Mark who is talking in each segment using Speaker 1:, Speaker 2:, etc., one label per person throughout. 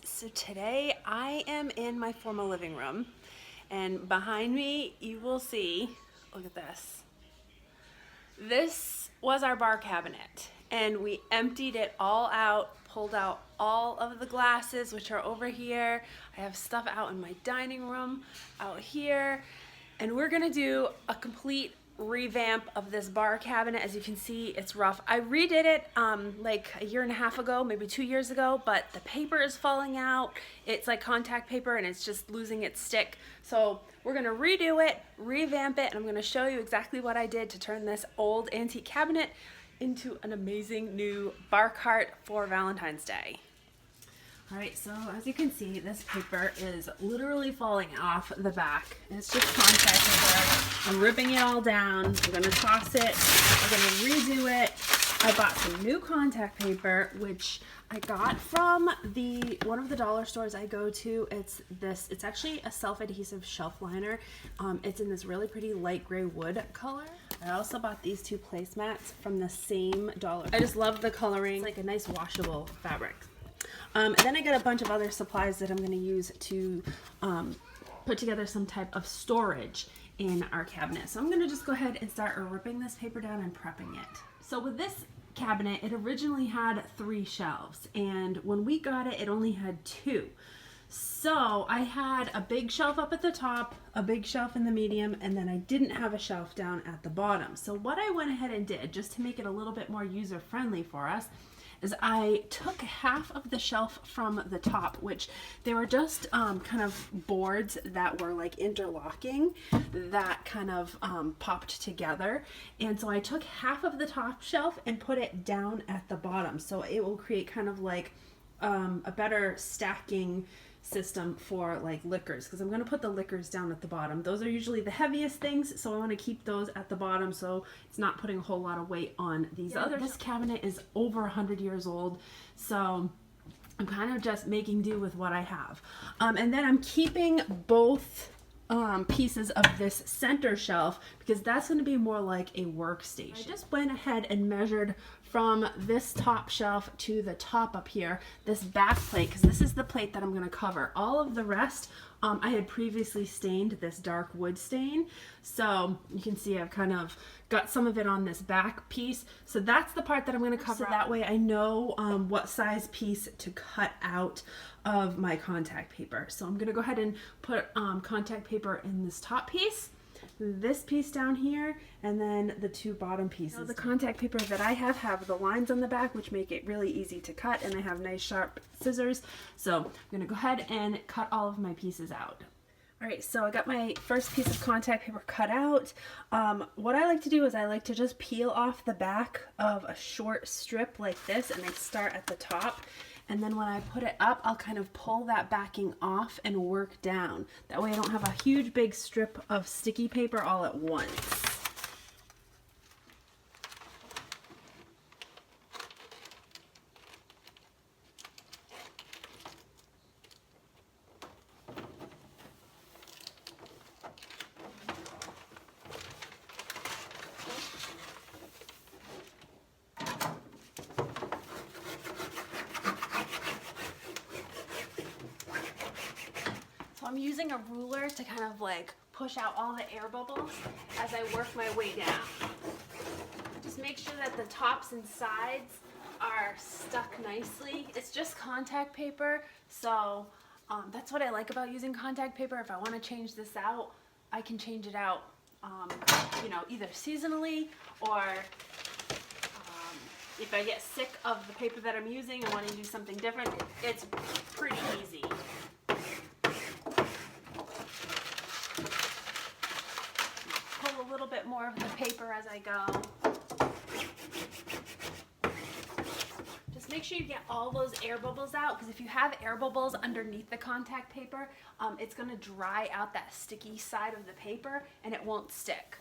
Speaker 1: So today I am in my formal living room, and behind me you will see, look at this. This was our bar cabinet, and we emptied it all out, pulled out all of the glasses, which are over here. I have stuff out in my dining room, out here, and we're gonna do a complete revamp of this bar cabinet. As you can see, it's rough. I redid it like a year and a half ago, maybe 2 years ago, but the paper is falling out. It's like contact paper and it's just losing its stick. So we're gonna redo it, revamp it, and I'm gonna show you exactly what I did to turn this old antique cabinet into an amazing new bar cart for Valentine's Day. All right, so as you can see, this paper is literally falling off the back. It's just contact paper. I'm ripping it all down. I'm gonna toss it. I'm gonna redo it. I bought some new contact paper, which I got from one of the dollar stores I go to. It's actually a self-adhesive shelf liner. It's in this really pretty light gray wood color. I also bought these two placemats from the same dollar. I just love the coloring. It's like a nice washable fabric. And then I got a bunch of other supplies that I'm going to use to put together some type of storage in our cabinet. So I'm going to just go ahead and start ripping this paper down and prepping it. So with this cabinet, it originally had 3 shelves, and when we got it, it only had 2. So I had a big shelf up at the top, a big shelf in the medium, and then I didn't have a shelf down at the bottom. So what I went ahead and did, just to make it a little bit more user-friendly for us, is I took half of the shelf from the top, which they were just kind of boards that were like interlocking that kind of popped together. And so I took half of the top shelf and put it down at the bottom. So it will create kind of like a better stacking system for like liquors, because I'm going to put the liquors down at the bottom. Those are usually the heaviest things, so I want to keep those at the bottom so it's not putting a whole lot of weight on these others. This cabinet is over 100 years old, so I'm kind of just making do with what I have. And then I'm keeping both pieces of this center shelf because that's going to be more like a workstation. I just went ahead and measured from this top shelf to the top up here, this back plate, because this is the plate that I'm going to cover. All of the rest, I had previously stained this dark wood stain. So you can see I've kind of got some of it on this back piece. So that's the part that I'm going to cover. So that way I know what size piece to cut out of my contact paper. So I'm going to go ahead and put contact paper in this top piece, this piece down here, and then the 2 bottom pieces. Now, the contact paper that I have the lines on the back, which make it really easy to cut, and I have nice sharp scissors. So I'm going to go ahead and cut all of my pieces out. All right, so I got my first piece of contact paper cut out. What I like to do is I like to just peel off the back of a short strip like this, and I start at the top. And then when I put it up, I'll kind of pull that backing off and work down. That way I don't have a huge big strip of sticky paper all at once. So I'm using a ruler to kind of like push out all the air bubbles as I work my way down. Just make sure that the tops and sides are stuck nicely. It's just contact paper, so that's what I like about using contact paper. If I want to change this out, I can change it out, you know, either seasonally or if I get sick of the paper that I'm using and want to do something different, it's pretty easy. Pull a little bit more of the paper as I go. Just make sure you get all those air bubbles out, because if you have air bubbles underneath the contact paper, it's going to dry out that sticky side of the paper and it won't stick.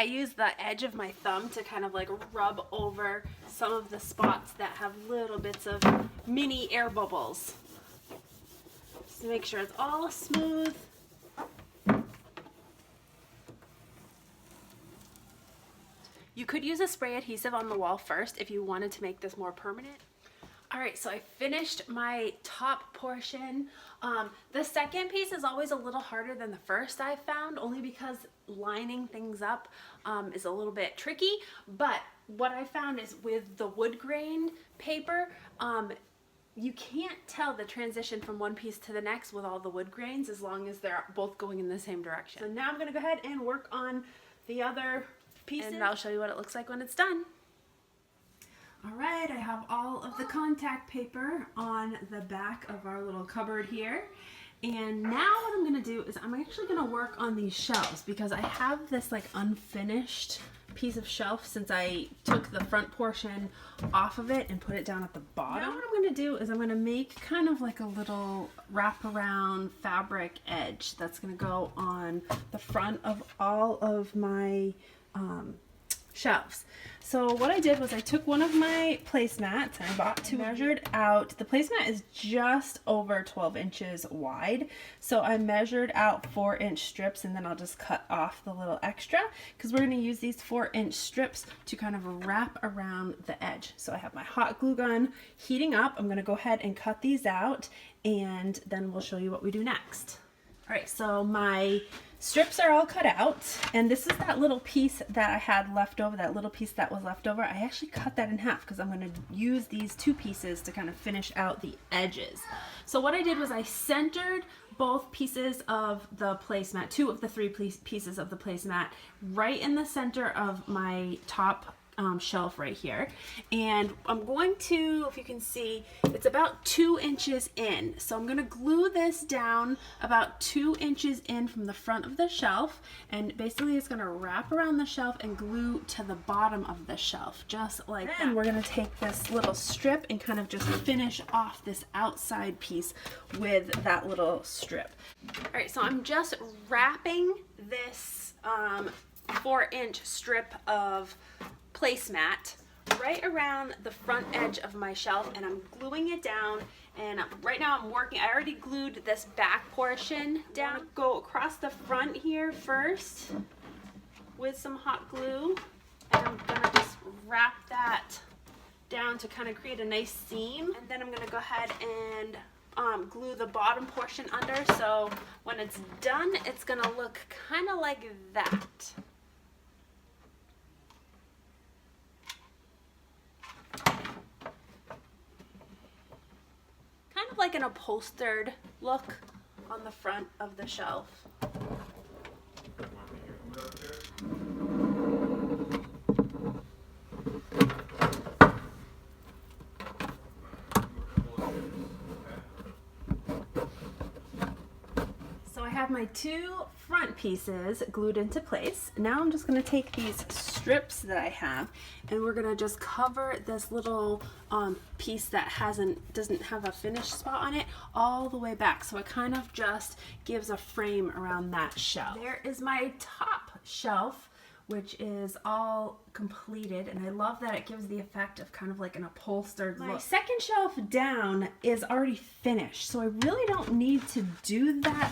Speaker 1: use the edge of my thumb to kind of like rub over some of the spots that have little bits of mini air bubbles. Just to make sure it's all smooth. You could use a spray adhesive on the wall first if you wanted to make this more permanent. All right, so I finished my top portion. The second piece is always a little harder than the first, I found, only because lining things up is a little bit tricky. But what I found is with the wood grain paper, you can't tell the transition from one piece to the next with all the wood grains as long as they're both going in the same direction. So now I'm gonna go ahead and work on the other pieces, and I'll show you what it looks like when it's done. All right, I have all of the contact paper on the back of our little cupboard here. And now what I'm gonna do is I'm actually gonna work on these shelves because I have this like unfinished piece of shelf since I took the front portion off of it and put it down at the bottom. Now what I'm gonna do is I'm gonna make kind of like a little wraparound fabric edge that's gonna go on the front of all of my shelves. So what I did was I took one of my placemats and I bought two, measured out. The placemat is just over 12 inches wide. So I measured out 4-inch strips, and then I'll just cut off the little extra because we're going to use these 4-inch strips to kind of wrap around the edge. So I have my hot glue gun heating up. I'm going to go ahead and cut these out, and then we'll show you what we do next. All right, so my strips are all cut out, and this is that little piece that I had left over, that little piece that was left over. I actually cut that in half because I'm going to use these two pieces to kind of finish out the edges. So what I did was I centered both pieces of the placemat, 2 of the 3 pieces of the placemat, right in the center of my top shelf right here. And I'm going to, if you can see, it's about 2 inches in. So I'm going to glue this down about 2 inches in from the front of the shelf, and basically it's going to wrap around the shelf and glue to the bottom of the shelf, just like that. And we're going to take this little strip and kind of just finish off this outside piece with that little strip. All right, so I'm just wrapping this 4-inch strip of placemat right around the front edge of my shelf, and I'm gluing it down. And right now I'm working, I already glued this back portion down. Go across the front here first with some hot glue, and I'm gonna just wrap that down to kind of create a nice seam. And then I'm gonna go ahead and glue the bottom portion under, so when it's done it's gonna look kind of like that. Kind of like an upholstered look on the front of the shelf. So I have my 2 front pieces glued into place. Now I'm just going to take these strips that I have, and we're going to just cover this little piece that doesn't have a finished spot on it all the way back, so it kind of just gives a frame around that shelf. There is my top shelf, which is all completed, and I love that it gives the effect of kind of like an upholstered look. My second shelf down is already finished, so I really don't need to do that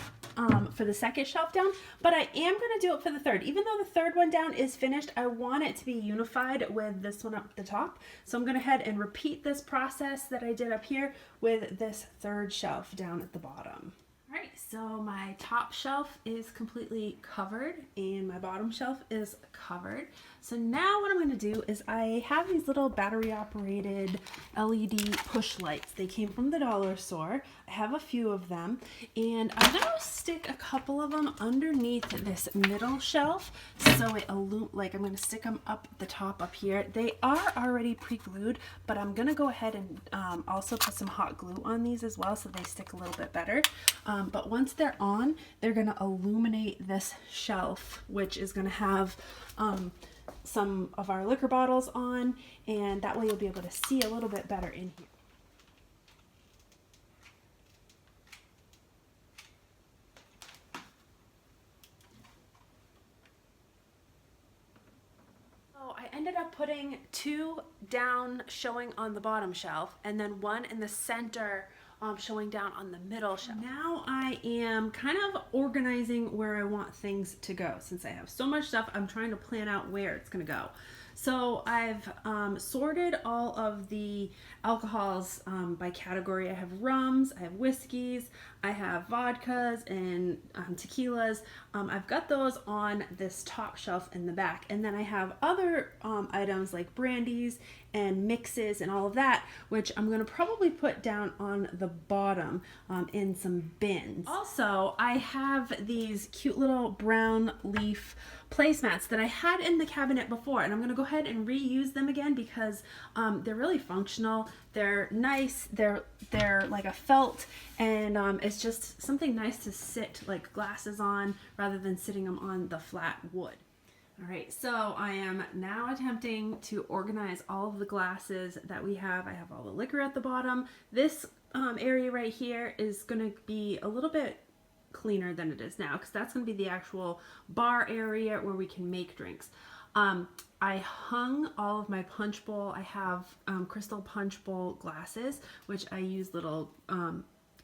Speaker 1: for the second shelf down, but I am going to do it for the third. Even though the third one down is finished, I want it to be unified with this one up the top, so I'm going to head and repeat this process that I did up here with this third shelf down at the bottom. Alright, so my top shelf is completely covered and my bottom shelf is covered. So now what I'm going to do is I have these little battery operated LED push lights. They came from the dollar store. I have a few of them, and I'm going to stick a couple of them underneath this middle shelf so it I'm going to stick them up the top up here. They are already pre-glued, but I'm going to go ahead and also put some hot glue on these as well so they stick a little bit better. But once they're on, they're going to illuminate this shelf, which is going to have some of our liquor bottles on, and that way you'll be able to see a little bit better in here. ended up putting 2 down showing on the bottom shelf and then 1 in the center showing down on the middle shelf. Now I am kind of organizing where I want things to go. Since I have so much stuff, I'm trying to plan out where it's gonna go. So I've sorted all of the alcohols by category. I have rums, I have whiskeys, I have vodkas and tequilas. I've got those on this top shelf in the back. And then I have other items like brandies and mixes and all of that, which I'm gonna probably put down on the bottom in some bins. Also, I have these cute little brown leaf placemats that I had in the cabinet before, and I'm gonna go ahead and reuse them again because they're really functional. They're nice, they're like a felt, and it's just something nice to sit like glasses on rather than sitting them on the flat wood. All right, so I am now attempting to organize all of the glasses that we have. I have all the liquor at the bottom. This area right here is gonna be a little bit cleaner than it is now because that's going to be the actual bar area where we can make drinks. I hung all of my punch bowl. I have crystal punch bowl glasses, which I use little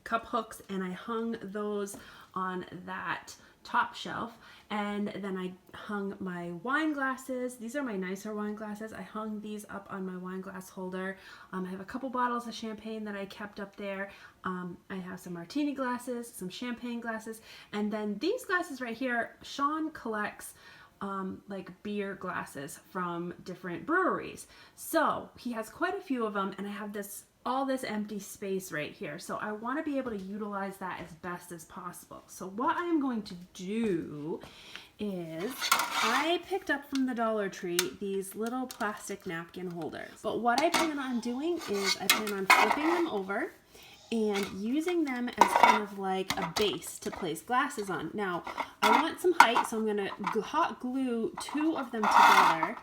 Speaker 1: cup hooks, and I hung those on that top shelf. And then I hung my wine glasses. These are my nicer wine glasses. I hung these up on my wine glass holder. I have a couple bottles of champagne that I kept up there. I have some martini glasses, some champagne glasses, and then these glasses right here, Sean collects like beer glasses from different breweries. So he has quite a few of them, and I have all this empty space right here. So I want to be able to utilize that as best as possible. So what I am going to do is I picked up from the Dollar Tree these little plastic napkin holders. But what I plan on doing is I plan on flipping them over and using them as kind of like a base to place glasses on. Now, I want some height, so I'm gonna hot glue 2 of them together.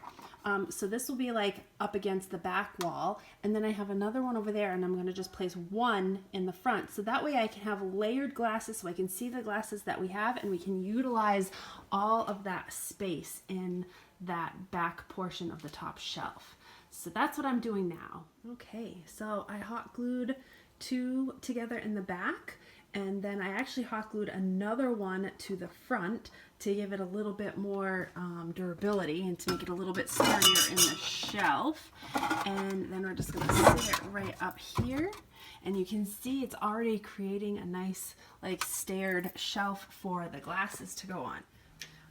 Speaker 1: So this will be like up against the back wall, and then I have another one over there, and I'm going to just place 1 in the front. So that way I can have layered glasses so I can see the glasses that we have, and we can utilize all of that space in that back portion of the top shelf. So that's what I'm doing now. Okay, so I hot glued 2 together in the back, and then I actually hot glued another one to the front to give it a little bit more durability and to make it a little bit sturdier in the shelf. And then we're just going to sit it right up here, and you can see it's already creating a nice like staired shelf for the glasses to go on.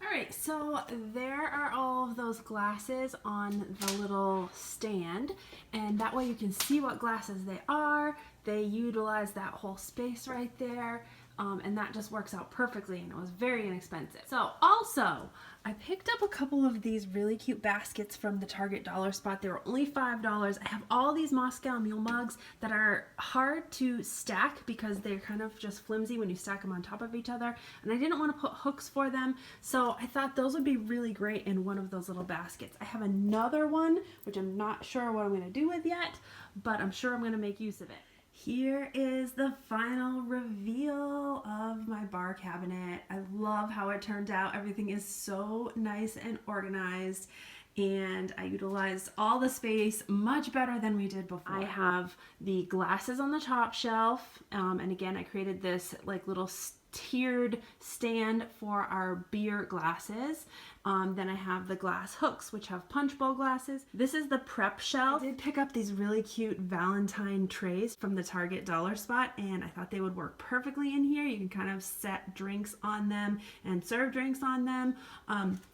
Speaker 1: Alright, so there are all of those glasses on the little stand, and that way you can see what glasses they are. They utilize that whole space right there, and that just works out perfectly, and it was very inexpensive. So also, I picked up a couple of these really cute baskets from the Target dollar spot. They were only $5. I have all these Moscow Mule mugs that are hard to stack because they're kind of just flimsy when you stack them on top of each other, and I didn't want to put hooks for them, so I thought those would be really great in one of those little baskets. I have another one, which I'm not sure what I'm going to do with yet, but I'm sure I'm going to make use of it. Here is the final reveal of my bar cabinet. I love how it turned out. Everything is so nice and organized, and I utilized all the space much better than we did before. I have the glasses on the top shelf, and again, I created this like little tiered stand for our beer glasses. Then I have the glass hooks, which have punch bowl glasses. This is the prep shelf. I did pick up these really cute Valentine trays from the Target dollar spot, and I thought they would work perfectly in here. You can kind of set drinks on them and serve drinks on them.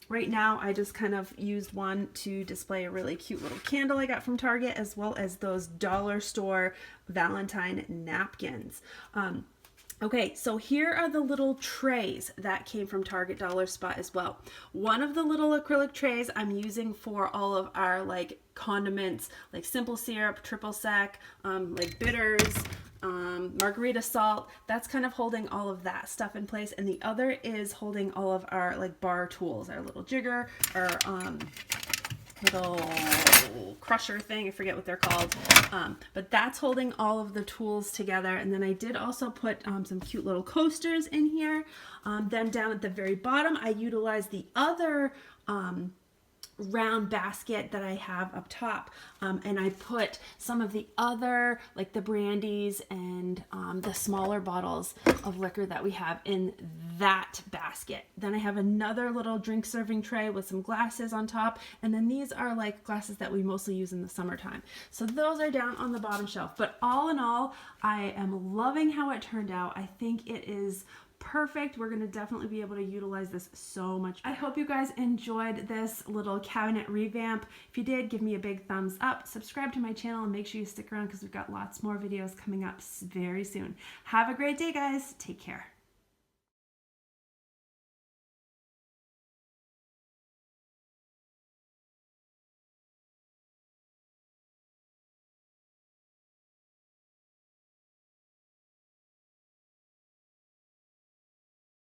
Speaker 1: Right now, I just kind of used one to display a really cute little candle I got from Target, as well as those dollar store Valentine napkins. Okay, so here are the little trays that came from Target dollar spot as well. One of the little acrylic trays I'm using for all of our like condiments, like simple syrup, triple sec, like bitters, margarita salt. That's kind of holding all of that stuff in place, and the other is holding all of our like bar tools, our little jigger, our little crusher thing, I forget what they're called, but that's holding all of the tools together. And then I did also put some cute little coasters in here. Then down at the very bottom, I utilized the other round basket that I have up top, and I put some of the other, like the brandies and the smaller bottles of liquor that we have in that basket. Then I have another little drink serving tray with some glasses on top, and then these are like glasses that we mostly use in the summertime. So those are down on the bottom shelf. But all in all, I am loving how it turned out. I think it is perfect. We're going to definitely be able to utilize this so much. I hope you guys enjoyed this little cabinet revamp. If you did, give me a big thumbs up, subscribe to my channel, and make sure you stick around because we've got lots more videos coming up very soon. Have a great day, guys. Take care.